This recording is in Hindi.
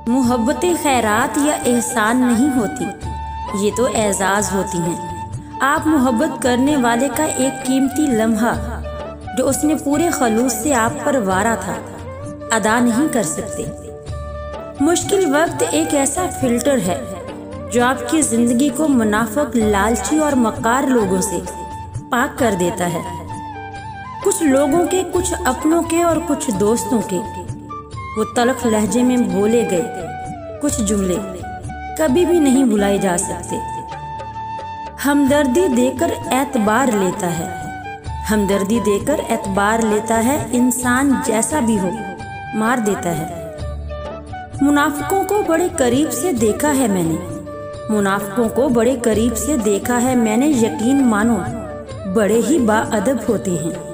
मोहब्बत खैरात या एहसान नहीं होती, ये तो एजाज़ होती हैं। आप मोहब्बत करने वाले का एक कीमती लम्हा जो उसने पूरे खलूस से आप पर वारा था अदा नहीं कर सकते। मुश्किल वक्त एक ऐसा फिल्टर है जो आपकी ज़िंदगी को मुनाफिक, लालची और मक्कार लोगों से पाक कर देता है। कुछ लोगों के, कुछ अपनों के और कुछ दोस्तों के वो तल्ख लहजे में बोले गए कुछ जुमले कभी भी नहीं भुलाए जा सकते। हमदर्दी देकर एतबार लेता है, हमदर्दी देकर एतबार लेता है, इंसान जैसा भी हो मार देता है। मुनाफिकों को बड़े करीब से देखा है मैंने, मुनाफिकों को बड़े करीब से देखा है मैंने, यकीन मानो बड़े ही बाअदब होते हैं।